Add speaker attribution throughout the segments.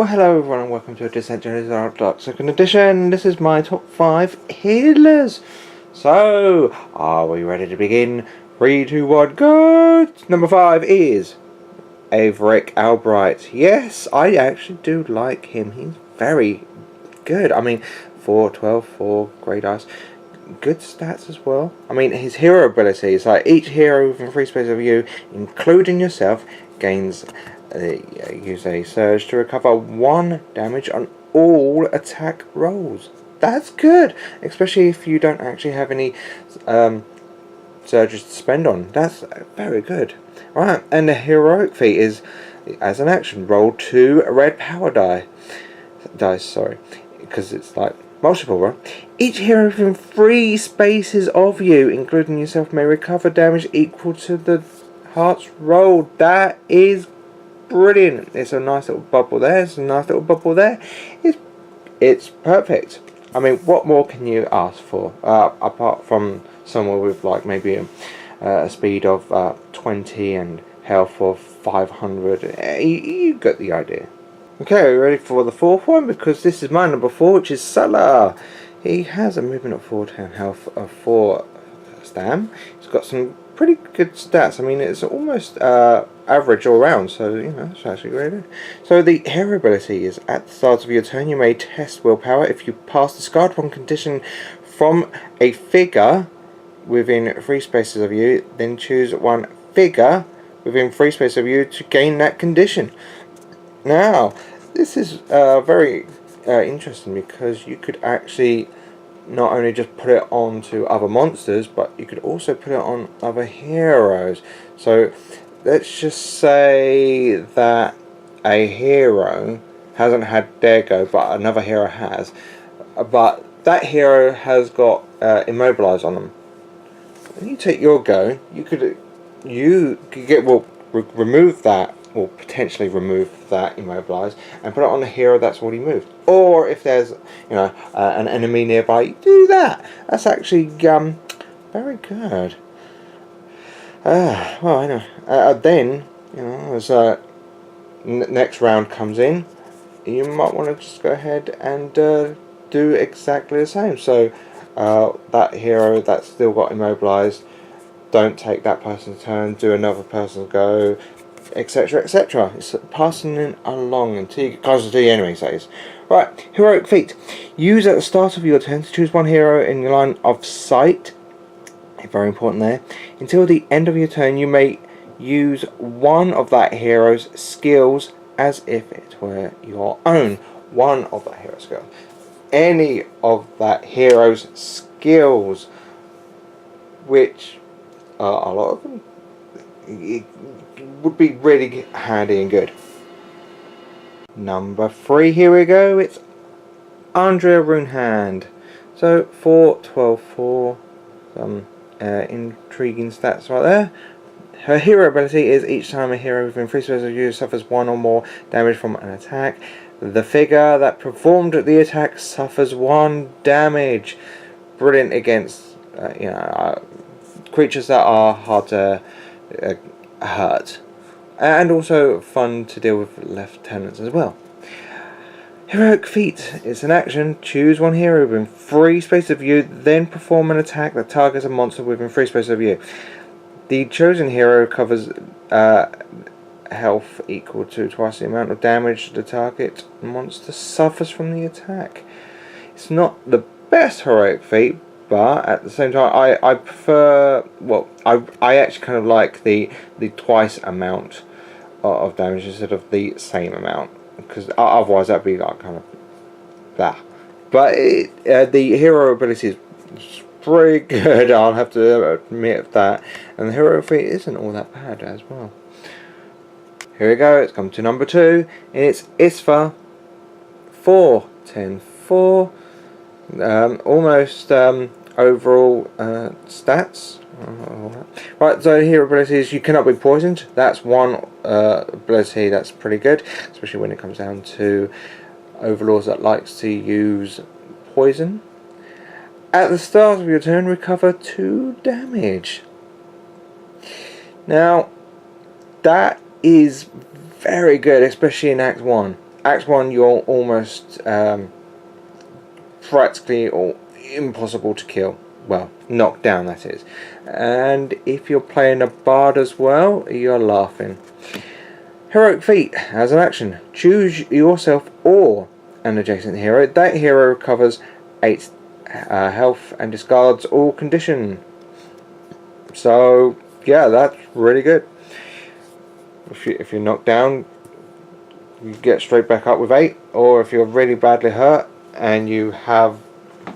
Speaker 1: Well, hello everyone and welcome to a Decentralized Dark second edition. This is my top 5 healers. So, are we ready to begin? 3, 2, 1, go! Number 5 is Varrick Albright. Yes, I actually do like him. He's very good. I mean, 4, 12, 4, great dice. Good stats as well. I mean, his hero abilities, like each hero within free space of you, including yourself, gains use a surge to recover 1 damage on all attack rolls. That's good, especially if you don't actually have any surges to spend on. That's very good. Right, and the heroic feat is, as an action, roll 2 red power dice. Sorry, because it's like multiple, right? Each hero within 3 spaces of you, including yourself, may recover damage equal to the hearts rolled. That is brilliant. It's a nice little bubble there. It's a nice little bubble there. It's perfect. I mean, what more can you ask for? Apart from someone with like maybe a speed of 20 and health of 500. You get the idea. Okay, are you ready for the 4th one? Because this is my number 4, which is Sadler. He has a movement of 4, 10 health of 4 stam. He's got some pretty good stats. I mean, it's almost average all round, so you know, it's actually really good. So the hero ability is, at the start of your turn you may test willpower. If you pass discard one condition from a figure within 3 spaces of you, then choose 1 figure within 3 spaces of you to gain that condition. Now, this is very interesting, because you could actually not only just put it on to other monsters, but you could also put it on other heroes. So let's just say that a hero hasn't had their go, but another hero has, but that hero has got immobilize on them. When you take your go, you could get remove that, or potentially remove that immobilize, and put it on a hero that's already moved. Or if there's an enemy nearby, do that. That's actually very good. Well, I know. Then as next round comes in, you might want to just go ahead and do exactly the same. So that hero that's still got immobilized, don't take that person's turn, do another person's go, etc, etc. It's passing it along until you get closer to the enemy phase. Right, heroic feat. Use at the start of your turn to choose 1 hero in your line of sight. Very important there. Until the end of your turn, you may use 1 of that hero's skills as if it were your own. 1 of that hero's skills. Any of that hero's skills, which a lot of them, it would be really handy and good. Number 3, here we go. It's Andrea Runehand. So 4, 12, 4. Some intriguing stats right there. Her hero ability is, each time a hero within 3 spaces of you suffers 1 or more damage from an attack, the figure that performed the attack suffers 1 damage. Brilliant against creatures that are hard to hurt, and also fun to deal with lieutenants as well. Heroic feat is an action. Choose 1 hero within 3 spaces of you, then perform an attack that targets a monster within 3 spaces of you. The chosen hero covers health equal to twice the amount of damage the target monster suffers from the attack. It's not the best heroic feat, but at the same time, I prefer, well, I actually kind of like the twice amount of damage instead of the same amount, because otherwise that'd be like kind of blah. But the hero ability is pretty good, I'll have to admit that, and the hero feat isn't all that bad as well. Here we go, it's come to number 2, and it's Isfa. 4, 10, 4. Almost overall stats. Right, so hero abilities: you cannot be poisoned. That's 1 ability that's pretty good, especially when it comes down to overlords that likes to use poison. At the start of your turn, recover 2 damage. Now, that is very good, especially in Act 1. Act 1, you're almost practically or impossible to kill. Well, knock down, that is. And if you're playing a bard as well, you're laughing. Heroic feat as an action. Choose yourself or an adjacent hero. That hero recovers 8 health and discards all condition. So yeah, that's really good. If you're knocked down, you get straight back up with 8, or if you're really badly hurt and you have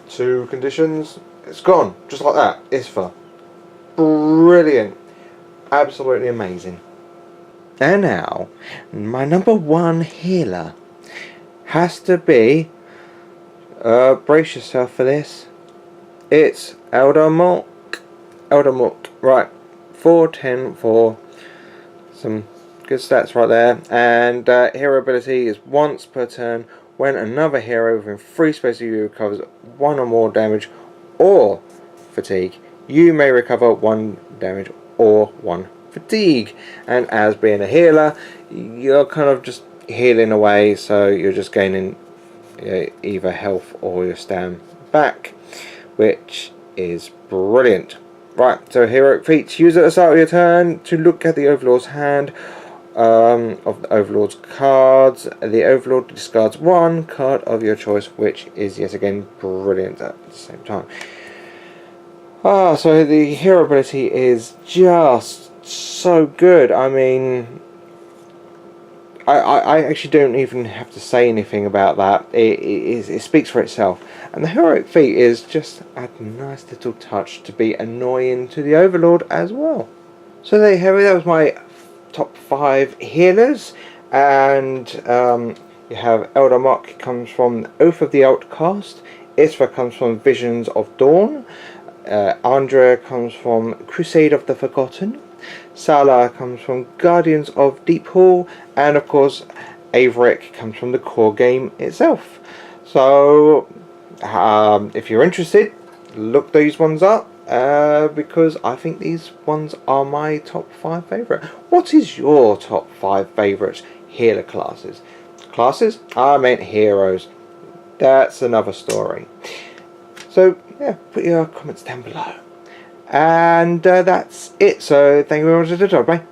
Speaker 1: 2 conditions, it's gone just like that. It's for brilliant, absolutely amazing. And now, my number 1 healer has to be, brace yourself for this, it's Eldermork. Right, 410 for some good stats right there. And hero ability is once per turn. When another hero within 3 spaces of you recovers 1 or more damage or fatigue, you may recover 1 damage or 1 fatigue. And as being a healer, you're kind of just healing away, so you're just gaining either health or your stam back, which is brilliant. Right, so heroic feats. Use it at the start of your turn to look at the Overlord's hand of the Overlord's cards. The Overlord discards 1 card of your choice, which is yet again brilliant at the same time. So the hero ability is just so good. I mean, I actually don't even have to say anything about that. It speaks for itself. And the heroic feat is just a nice little touch to be annoying to the Overlord as well. So there you have it. That was my top 5 healers. And you have Eldermork comes from Oath of the Outcast. Isra comes from Visions of Dawn. Andrea comes from Crusade of the Forgotten. Sadler comes from Guardians of Deep Hall, and of course Varrick comes from the core game itself. So if you're interested, look these ones up, because I think these ones are my top 5 favourite. What is your top 5 favourite healer classes? Classes? I meant heroes. That's another story. So yeah, put your comments down below. And that's it. So thank you very much for the time. Bye.